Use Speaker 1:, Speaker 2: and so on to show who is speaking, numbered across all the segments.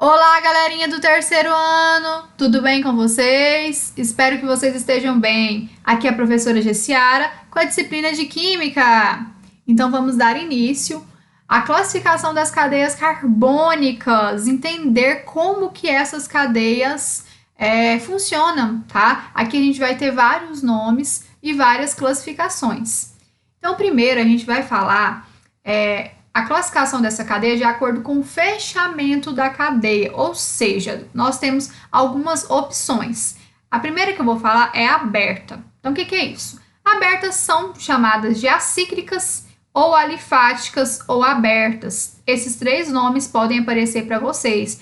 Speaker 1: Olá, galerinha do terceiro ano! Tudo bem com vocês? Espero que vocês estejam bem. Aqui é a professora Gessiara com a disciplina de Química. Então vamos dar início à classificação das cadeias carbônicas, entender como que essas cadeias funcionam, tá? Aqui a gente vai ter vários nomes e várias classificações. Então primeiro a gente vai falar a classificação dessa cadeia de acordo com o fechamento da cadeia, ou seja, nós temos algumas opções. A primeira que eu vou falar é aberta. Então, o que é isso? Abertas são chamadas de acíclicas ou alifáticas ou abertas. Esses três nomes podem aparecer para vocês.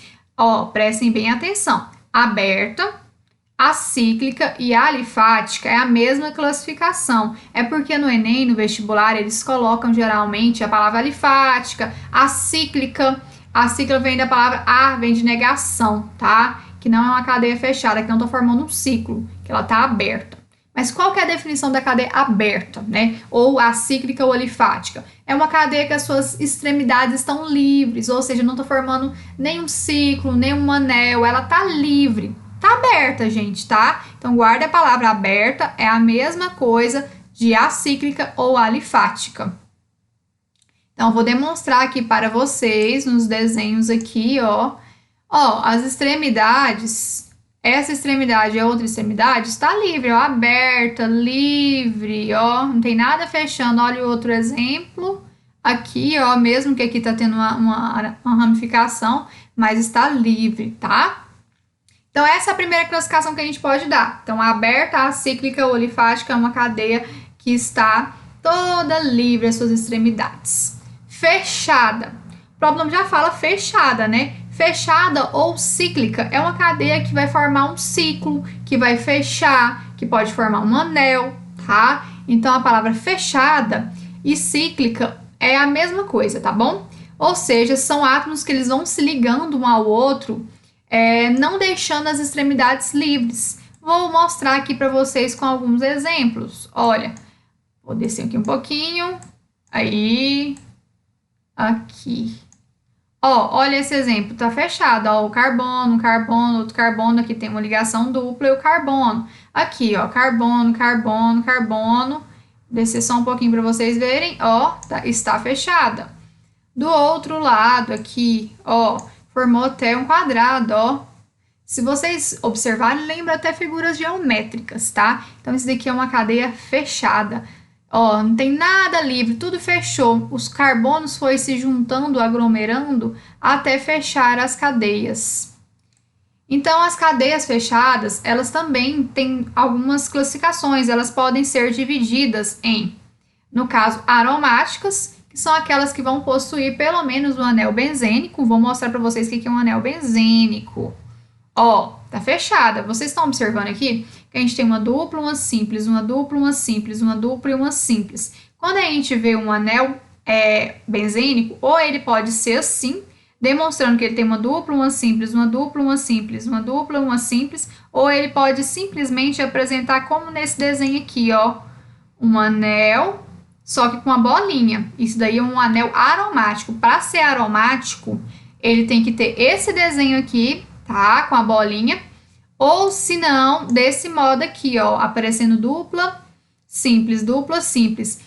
Speaker 1: Prestem bem atenção. Aberta, acíclica e alifática é a mesma classificação. É porque no Enem, no vestibular, eles colocam geralmente a palavra alifática, acíclica. A cicla vem da palavra vem de negação, tá? Que não é uma cadeia fechada, que não está formando um ciclo, que ela está aberta. Mas qual que é a definição da cadeia aberta, né? Ou acíclica ou alifática? É uma cadeia que as suas extremidades estão livres, ou seja, não está formando nenhum ciclo, nenhum anel, ela está livre. Tá aberta, gente, tá? Então, guarda a palavra aberta, é a mesma coisa de acíclica ou alifática. Então, vou demonstrar aqui para vocês, nos desenhos aqui, as extremidades, essa extremidade e a outra extremidade está livre, aberta, livre, não tem nada fechando. Olha o outro exemplo, aqui, mesmo que aqui tá tendo uma ramificação, mas está livre, tá? Então, essa é a primeira classificação que a gente pode dar. Então, a aberta, a acíclica ou alifática é uma cadeia que está toda livre as suas extremidades. Fechada. O próprio nome já fala fechada, né? Fechada ou cíclica é uma cadeia que vai formar um ciclo, que vai fechar, que pode formar um anel, tá? Então, a palavra fechada e cíclica é a mesma coisa, tá bom? Ou seja, são átomos que eles vão se ligando um ao outro, não deixando as extremidades livres. Vou mostrar aqui para vocês com alguns exemplos. Olha, vou descer aqui um pouquinho. Aí, aqui. Olha esse exemplo, tá fechado. O carbono, outro carbono, aqui tem uma ligação dupla e o carbono. Aqui, carbono, carbono, carbono. Descer só um pouquinho para vocês verem. Está fechada. Do outro lado aqui, formou até um quadrado, Se vocês observarem, lembra até figuras geométricas, tá? Então, isso daqui é uma cadeia fechada. Não tem nada livre, tudo fechou. Os carbonos foi se juntando, aglomerando, até fechar as cadeias. Então, as cadeias fechadas, elas também têm algumas classificações. Elas podem ser divididas em, no caso, aromáticas, que são aquelas que vão possuir pelo menos um anel benzênico. Vou mostrar para vocês o que é um anel benzênico. Tá fechada. Vocês estão observando aqui que a gente tem uma dupla, uma simples, uma dupla, uma simples, uma dupla e uma simples. Quando a gente vê um anel benzênico, ou ele pode ser assim, demonstrando que ele tem uma dupla, uma simples, uma dupla, uma simples, uma dupla, uma simples, ou ele pode simplesmente apresentar como nesse desenho aqui, um anel, só que com uma bolinha. Isso daí é um anel aromático. Para ser aromático, ele tem que ter esse desenho aqui, tá? Com a bolinha. Ou se não, desse modo aqui, aparecendo dupla, simples, dupla, simples.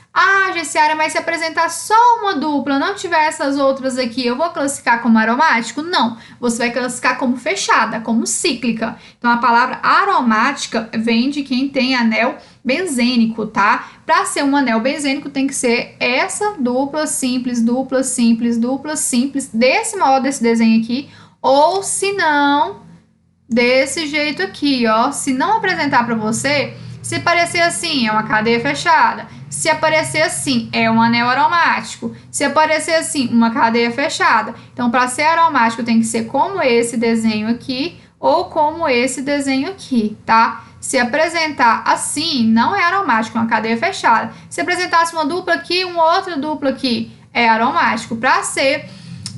Speaker 1: Gessiara, mas se apresentar só uma dupla, não tiver essas outras aqui, eu vou classificar como aromático? Não, você vai classificar como fechada, como cíclica. Então, a palavra aromática vem de quem tem anel benzênico, tá? Para ser um anel benzênico, tem que ser essa dupla, simples, dupla, simples, dupla, simples, desse modo, desse desenho aqui, ou se não, desse jeito aqui, Se não apresentar para você, se aparecer assim, é uma cadeia fechada. Se aparecer assim, é um anel aromático. Se aparecer assim, uma cadeia fechada. Então, para ser aromático, tem que ser como esse desenho aqui ou como esse desenho aqui, tá? Se apresentar assim, não é aromático, é uma cadeia fechada. Se apresentasse uma dupla aqui, uma outra dupla aqui, é aromático. Para ser,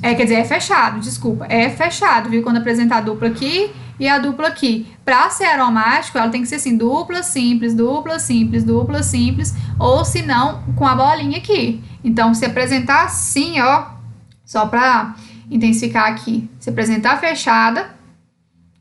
Speaker 1: é fechado, desculpa. É fechado, viu? Quando apresentar a dupla aqui e a dupla aqui. Para ser aromático, ela tem que ser assim, dupla, simples, dupla, simples, dupla, simples, ou se não, com a bolinha aqui. Então, se apresentar assim, só para intensificar aqui. Se apresentar fechada,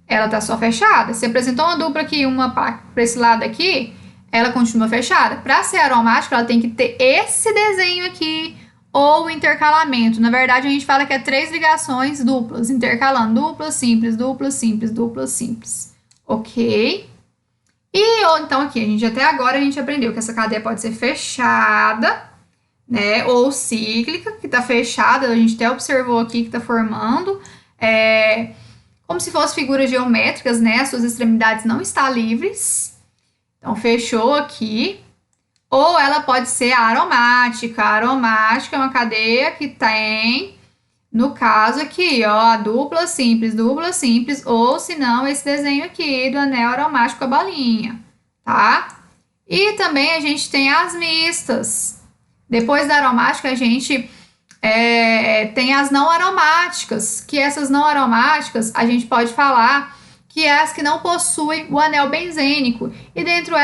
Speaker 1: ela tá só fechada. Se apresentou uma dupla aqui, uma para esse lado aqui, ela continua fechada. Para ser aromática, ela tem que ter esse desenho aqui, ou intercalamento. Na verdade, a gente fala que é 3 ligações duplas, intercalando dupla, simples, dupla, simples, dupla, simples. Ok? Então aqui, até agora a gente aprendeu que essa cadeia pode ser fechada, né? Ou cíclica, que tá fechada, a gente até observou aqui que tá formando. Como se fossem figuras geométricas, né? As suas extremidades não estão livres. Então, fechou aqui. Ou ela pode ser aromática. A aromática é uma cadeia que tem, no caso aqui, ó, a dupla simples, ou se não, esse desenho aqui do anel aromático com a bolinha, tá? E também a gente tem as mistas. Depois da aromática, a gente tem as não aromáticas, que essas não aromáticas a gente pode falar que é as que não possuem o anel benzênico. E dentre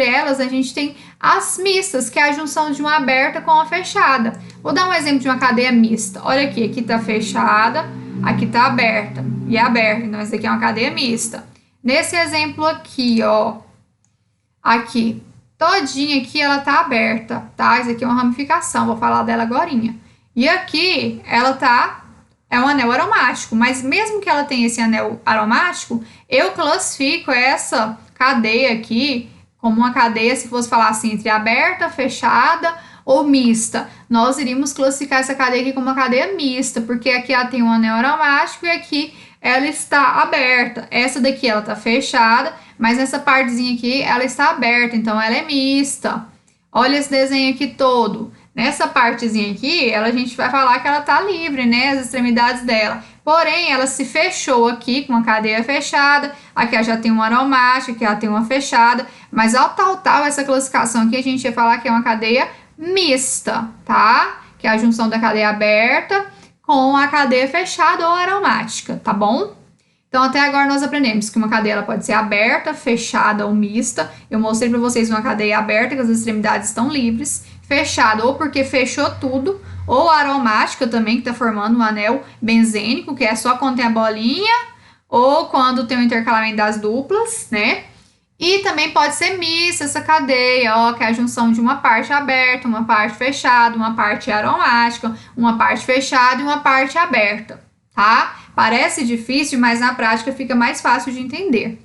Speaker 1: elas a gente tem as mistas, que é a junção de uma aberta com uma fechada. Vou dar um exemplo de uma cadeia mista. Olha aqui tá fechada, aqui tá aberta e aberta. Então, essa aqui é uma cadeia mista. Nesse exemplo aqui, ó, aqui, todinha aqui ela tá aberta, tá? Isso aqui é uma ramificação, vou falar dela agorinha. E aqui ela é um anel aromático, mas mesmo que ela tenha esse anel aromático, eu classifico essa cadeia aqui como uma cadeia, se fosse falar assim, entre aberta, fechada ou mista. Nós iríamos classificar essa cadeia aqui como uma cadeia mista, porque aqui ela tem um anel aromático e aqui ela está aberta. Essa daqui ela está fechada, mas nessa partezinha aqui ela está aberta, então ela é mista. Olha esse desenho aqui todo. Nessa partezinha aqui, a gente vai falar que ela tá livre, né? As extremidades dela. Porém, ela se fechou aqui com uma cadeia fechada. Aqui ela já tem uma aromática, aqui ela tem uma fechada. Mas ao tal, essa classificação aqui, a gente vai falar que é uma cadeia mista, tá? Que é a junção da cadeia aberta com a cadeia fechada ou aromática, tá bom? Então, até agora nós aprendemos que uma cadeia ela pode ser aberta, fechada ou mista. Eu mostrei para vocês uma cadeia aberta, que as extremidades estão livres. Fechada, ou porque fechou tudo, ou aromática também, que está formando um anel benzênico, que é só quando tem a bolinha, ou quando tem o intercalamento das duplas, né? E também pode ser mista essa cadeia, ó, que é a junção de uma parte aberta, uma parte fechada, uma parte aromática, uma parte fechada e uma parte aberta, tá? Parece difícil, mas na prática fica mais fácil de entender.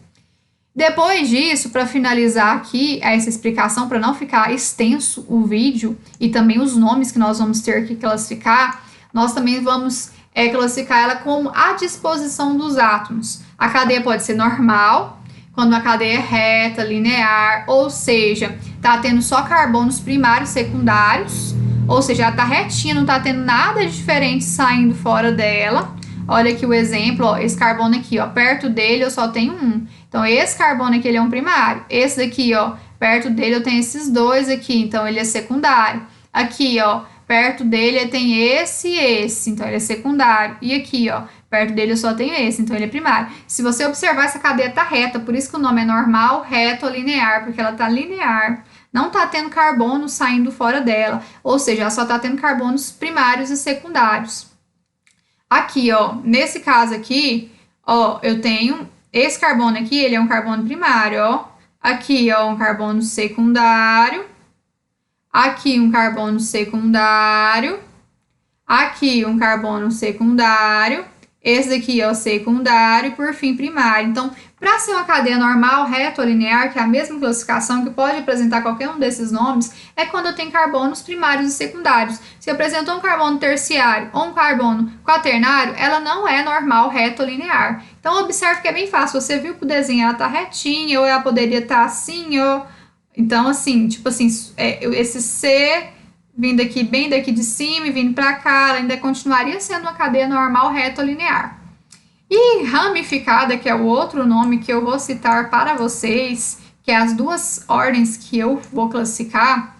Speaker 1: Depois disso, para finalizar aqui essa explicação, para não ficar extenso o vídeo e também os nomes que nós vamos ter que classificar, nós também vamos classificar ela como a disposição dos átomos. A cadeia pode ser normal, quando a cadeia é reta, linear, ou seja, tá tendo só carbonos primários, secundários, ou seja, ela tá retinha, não tá tendo nada de diferente saindo fora dela. Olha aqui o exemplo, ó, esse carbono aqui, ó, perto dele eu só tenho um. Então, esse carbono aqui, ele é um primário. Esse daqui, ó, perto dele eu tenho esses dois aqui, então ele é secundário. Aqui, ó, perto dele tem esse e esse, então ele é secundário. E aqui, ó, perto dele eu só tenho esse, então ele é primário. Se você observar, essa cadeia tá reta, por isso que o nome é normal, reto ou linear, porque ela tá linear. Não tá tendo carbono saindo fora dela, ou seja, ela só tá tendo carbonos primários e secundários. Aqui, ó, nesse caso aqui, ó, eu tenho esse carbono aqui, ele é um carbono primário, ó. Aqui, ó, um carbono secundário. Aqui, um carbono secundário. Aqui, um carbono secundário. Esse daqui é o secundário e, por fim, primário. Então, para ser uma cadeia normal, reto ou linear, que é a mesma classificação, que pode apresentar qualquer um desses nomes, é quando eu tenho carbonos primários e secundários. Se apresentou um carbono terciário ou um carbono quaternário, ela não é normal, reto ou linear. Então, observe que é bem fácil. Você viu que o desenho ela tá retinha, ou ela poderia estar assim, ou... Então, assim, tipo assim, esse C... vindo aqui bem daqui de cima e vindo para cá, ela ainda continuaria sendo uma cadeia normal, reta ou linear. E ramificada, que é o outro nome que eu vou citar para vocês, que é as duas ordens que eu vou classificar,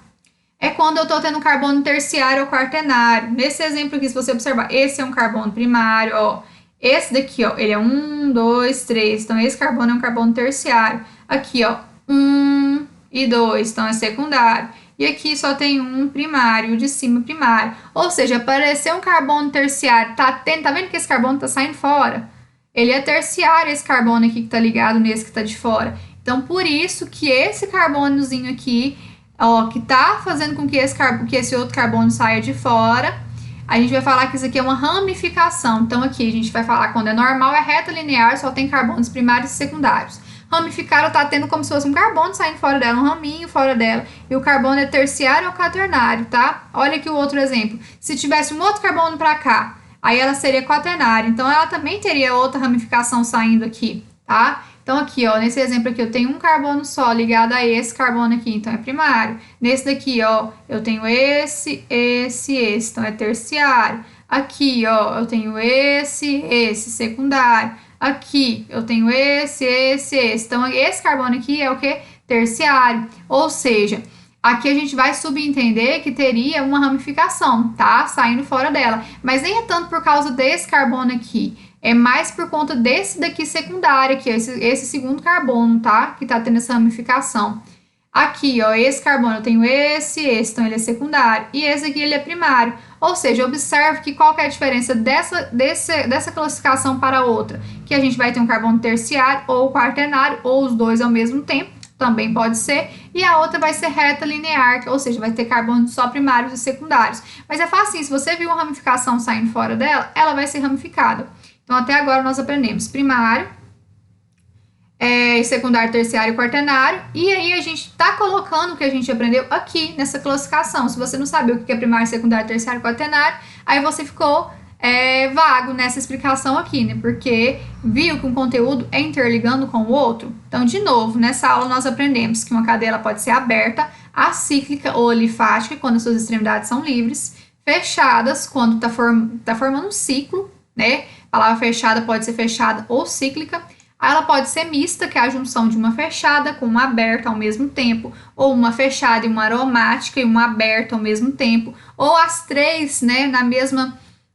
Speaker 1: é quando eu estou tendo carbono terciário ou quaternário. Nesse exemplo aqui, se você observar, esse é um carbono primário, ó. Esse daqui, ó, ele é 1, 2, 3, então esse carbono é um carbono terciário. Aqui, ó, 1 e 2, então é secundário. e aqui só tem um primário, o de cima primário. Ou seja, apareceu um carbono terciário, tá vendo que esse carbono tá saindo fora? Ele é terciário, esse carbono aqui que tá ligado nesse que tá de fora. Então, por isso que esse carbonozinho aqui, ó, que tá fazendo com que esse outro carbono saia de fora, a gente vai falar que isso aqui é uma ramificação. Então, aqui a gente vai falar quando é normal, é reta linear, só tem carbonos primários e secundários. Ramificada tá tendo como se fosse um carbono saindo fora dela, um raminho fora dela. E o carbono é terciário ou quaternário, tá? Olha aqui o outro exemplo. Se tivesse um outro carbono para cá, aí ela seria quaternária. Então, ela também teria outra ramificação saindo aqui, tá? Então, aqui, ó, nesse exemplo aqui, eu tenho um carbono só ligado a esse carbono aqui, então é primário. Nesse daqui, ó, eu tenho esse, então é terciário. Aqui, ó, eu tenho esse, secundário. Aqui, eu tenho esse. Então, esse carbono aqui é o que? Terciário. Ou seja, aqui a gente vai subentender que teria uma ramificação, tá? Saindo fora dela. Mas nem é tanto por causa desse carbono aqui. É mais por conta desse daqui secundário, aqui, esse segundo carbono, tá? Que tá tendo essa ramificação. Aqui, ó, esse carbono eu tenho esse, então ele é secundário. E esse aqui ele é primário. Ou seja, observe que qual que é a diferença dessa classificação para outra. Que a gente vai ter um carbono terciário ou quaternário, ou os dois ao mesmo tempo, também pode ser. E a outra vai ser reta linear, ou seja, vai ter carbonos só primários e secundários. Mas é fácil, se você viu uma ramificação saindo fora dela, ela vai ser ramificada. Então, até agora nós aprendemos primário, secundário, terciário e quaternário. E aí a gente está colocando o que a gente aprendeu aqui nessa classificação. Se você não sabia o que é primário, secundário, terciário e quaternário, aí você ficou vago nessa explicação aqui, né? Porque viu que um conteúdo é interligando com o outro. Então, de novo, nessa aula nós aprendemos que uma cadeia ela pode ser aberta, acíclica ou alifática, quando as suas extremidades são livres, fechadas, quando tá formando um ciclo, né? A palavra fechada pode ser fechada ou cíclica. Ela pode ser mista, que é a junção de uma fechada com uma aberta ao mesmo tempo, ou uma fechada e uma aromática e uma aberta ao mesmo tempo, ou as três, né,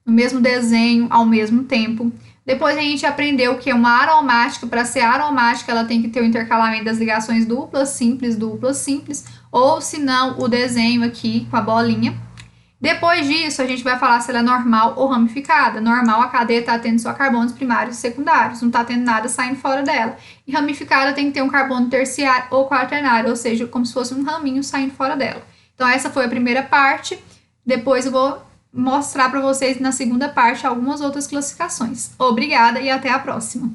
Speaker 1: no mesmo desenho ao mesmo tempo. Depois a gente aprendeu que uma aromática, para ser aromática, ela tem que ter o intercalamento das ligações duplas, simples, ou se não, o desenho aqui com a bolinha. Depois disso, a gente vai falar se ela é normal ou ramificada. Normal, a cadeia está tendo só carbonos primários e secundários, não está tendo nada saindo fora dela. E ramificada tem que ter um carbono terciário ou quaternário, ou seja, como se fosse um raminho saindo fora dela. Então, essa foi a primeira parte. Depois eu vou mostrar para vocês na segunda parte algumas outras classificações. Obrigada e até a próxima!